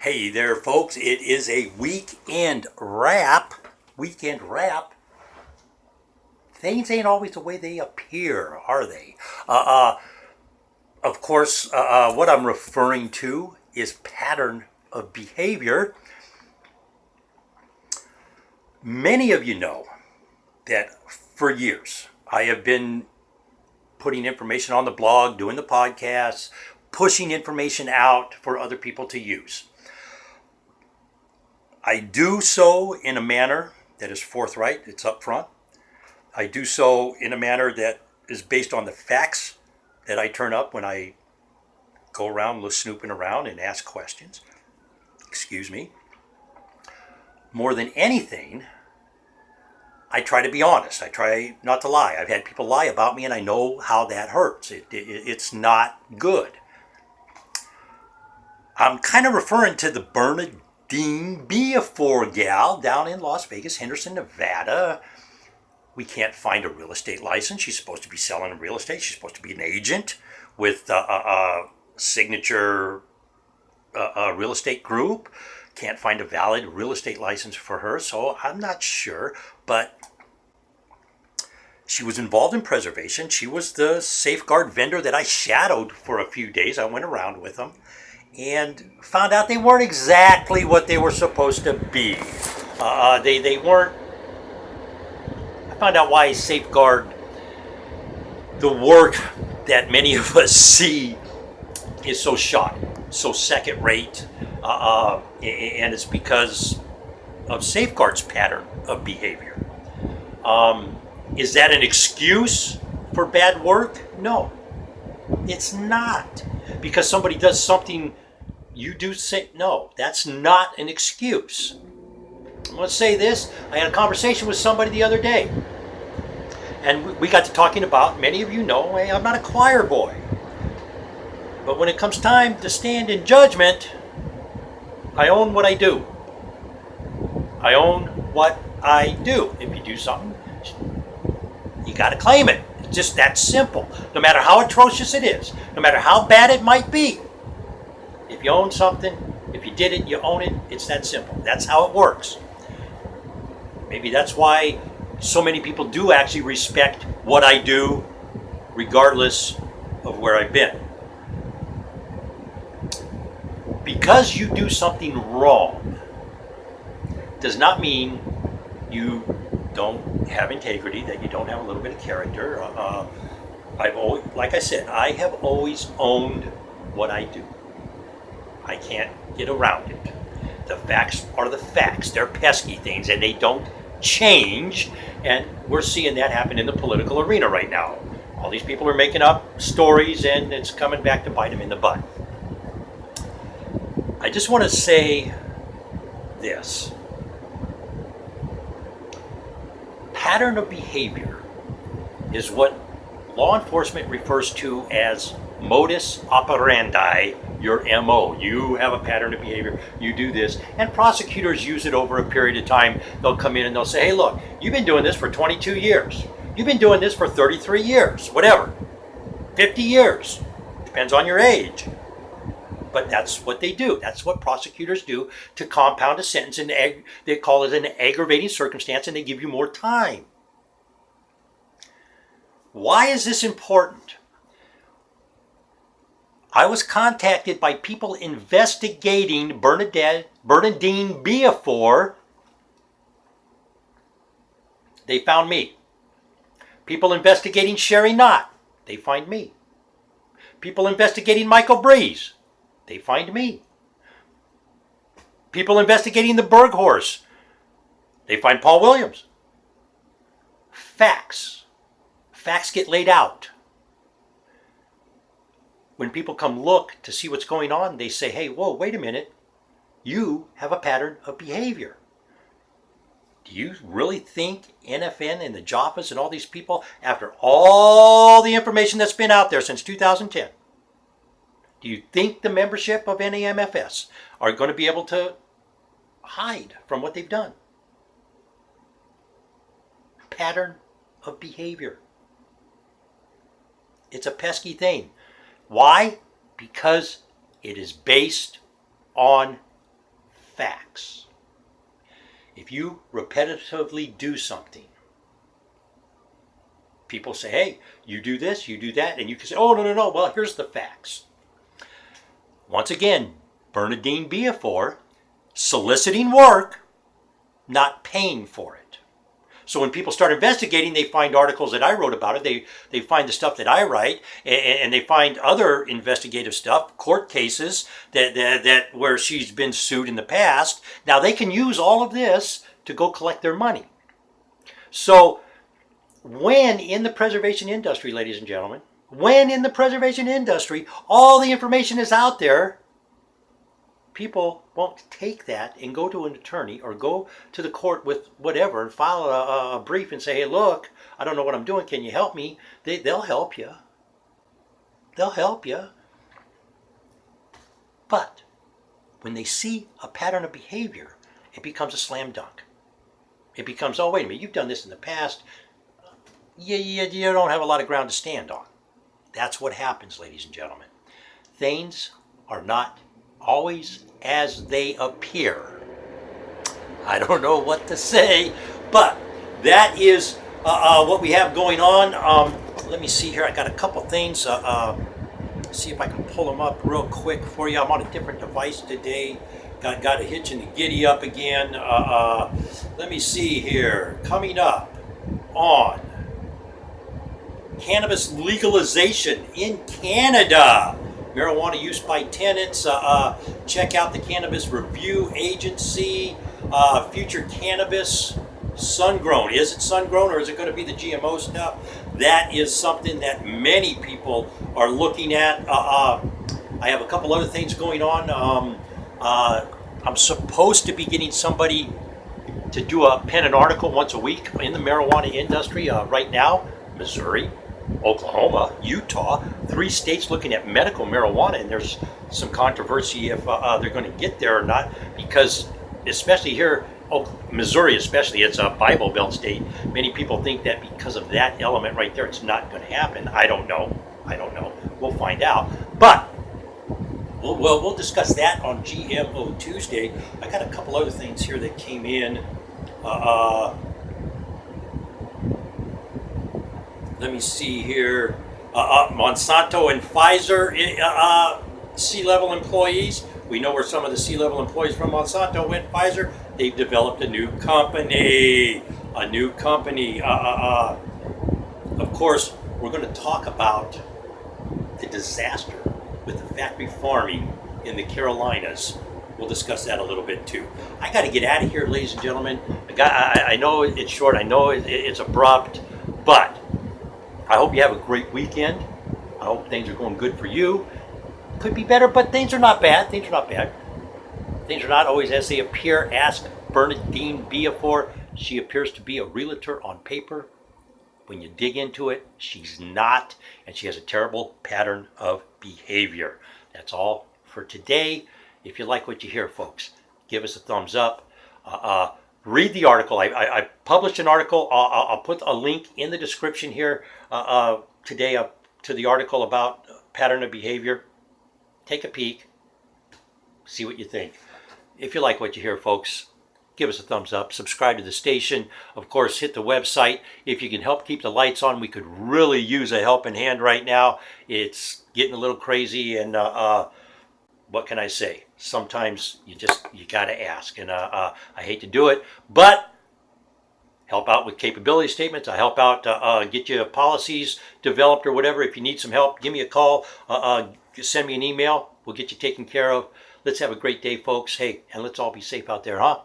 Hey there, folks. It is a weekend wrap. Weekend wrap. Things ain't always the way they appear, are they? Of course, what I'm referring to is pattern of behavior. Many of you know that for years I have been putting information on the blog, doing the podcasts, pushing information out for other people to use. I do so in a manner that is forthright, it's upfront. I do so in a manner that is based on the facts that I turn up when I go around snooping around and ask questions. Excuse me. More than anything, I try to be honest. I try not to lie. I've had people lie about me and I know how that hurts. It's not good. I'm kind of referring to the Bernadine Beafor gal down in Las Vegas, Henderson, Nevada. We can't find a real estate license. She's supposed to be selling real estate. She's supposed to be an agent with a signature real estate group. Can't find a valid real estate license for her, so I'm not sure. But she was involved in preservation. She was the safeguard vendor that I shadowed for a few days. I went around with them and found out they weren't exactly what they were supposed to be. They weren't. I found out why safeguard, the work that many of us see, is so shoddy, so second rate, and it's because of safeguard's pattern of behavior. Is that an excuse for bad work? No, it's not. Because somebody does something you do say, no, that's not an excuse. I'm going to say this. I had a conversation with somebody the other day. And we got to talking about, many of you know, hey, I'm not a choir boy. But when it comes time to stand in judgment, I own what I do. I own what I do. If you do something, you got to claim it. It's just that simple. No matter how atrocious it is, no matter how bad it might be, if you own something, if you did it, you own it. It's that simple. That's how it works. Maybe that's why so many people do actually respect what I do, regardless of where I've been. Because you do something wrong does not mean you don't have integrity, that you don't have a little bit of character. I've always, like I said, I have always owned what I do. I can't get around it. The facts are the facts. They're pesky things and they don't change. And we're seeing that happen in the political arena right now. All these people are making up stories and it's coming back to bite them in the butt. I just want to say this. Pattern of behavior is what law enforcement refers to as modus operandi, your MO. You have a pattern of behavior, you do this, and prosecutors use it over a period of time. They'll come in and they'll say, hey, look, you've been doing this for 22 years. You've been doing this for 33 years, whatever, 50 years, depends on your age. But that's what they do. That's what prosecutors do to compound a sentence, and they call it an aggravating circumstance, and they give you more time. Why is this important? I was contacted by people investigating Bernadine Beafor. They found me. People investigating Sherry Knott. They find me. People investigating Michael Breeze. They find me. People investigating the Berg horse. They find Paul Williams. Facts. Facts get laid out. When people come look to see what's going on, they say, hey, whoa, wait a minute. You have a pattern of behavior. Do you really think NFN and the Jaffas and all these people, after all the information that's been out there since 2010, do you think the membership of NAMFS are going to be able to hide from what they've done? Pattern of behavior. It's a pesky thing. Why? Because it is based on facts. If you repetitively do something, people say, hey, you do this, you do that, and you can say, oh, no, well, here's the facts. Once again, Bernadine Beafor, soliciting work, not paying for it. So when people start investigating, they find articles that I wrote about it. They find the stuff that I write, and they find other investigative stuff, court cases that where she's been sued in the past. Now they can use all of this to go collect their money. So when in the preservation industry, ladies and gentlemen, when in the preservation industry, all the information is out there, people won't take that and go to an attorney or go to the court with whatever and file a brief and say, hey, look, I don't know what I'm doing. Can you help me? They'll help you. They'll help you. But when they see a pattern of behavior, it becomes a slam dunk. It becomes, oh, wait a minute, you've done this in the past. You don't have a lot of ground to stand on. That's what happens, ladies and gentlemen. Things are not always as they appear. I don't know what to say, but that is what we have going on. Let me see here. I got a couple things. See if I can pull them up real quick for you. I'm on a different device today. Got a hitch in the giddy up again. Let me see here. Coming up on cannabis legalization in Canada. Marijuana use by tenants. Check out the Cannabis Review Agency. Future cannabis, sun-grown. Is it sun-grown or is it going to be the GMO stuff? That is something that many people are looking at. I have a couple other things going on. I'm supposed to be getting somebody to do a pen an article once a week in the marijuana industry. Right now, Missouri, Oklahoma, Utah, 3 states looking at medical marijuana, and there's some controversy if they're going to get there or not, because especially here, Missouri especially, it's a Bible Belt state. Many people think that because of that element right there, it's not going to happen. I don't know. We'll find out. But we'll discuss that on GMO Tuesday. I got a couple other things here that came in. Let me see here. Monsanto and Pfizer C-level employees. We know where some of the C-level employees from Monsanto went. Pfizer. They've developed a new company. Of course, we're going to talk about the disaster with the factory farming in the Carolinas. We'll discuss that a little bit too. I got to get out of here, ladies and gentlemen. I know it's short. I know it's abrupt, but I hope you have a great weekend. I hope things are going good for you. Could be better, but things are not bad. Things are not always as they appear. Ask Bernadine Beafor. She appears to be a realtor on paper. When you dig into it, she's not, and she has a terrible pattern of behavior. That's all for today. If you like what you hear, folks, give us a thumbs up. Read the article. I published an article. I'll put a link in the description here today to the article about pattern of behavior. Take a peek. See what you think. If you like what you hear, folks, give us a thumbs up. Subscribe to the station. Of course, hit the website. If you can help keep the lights on, we could really use a helping hand right now. It's getting a little crazy, and what can I say? Sometimes you got to ask, and I hate to do it, but help out with capability statements. I help out get you policies developed or whatever. If you need some help, give me a call. Send me an email. We'll get you taken care of. Let's have a great day, folks. Hey, and let's all be safe out there, huh?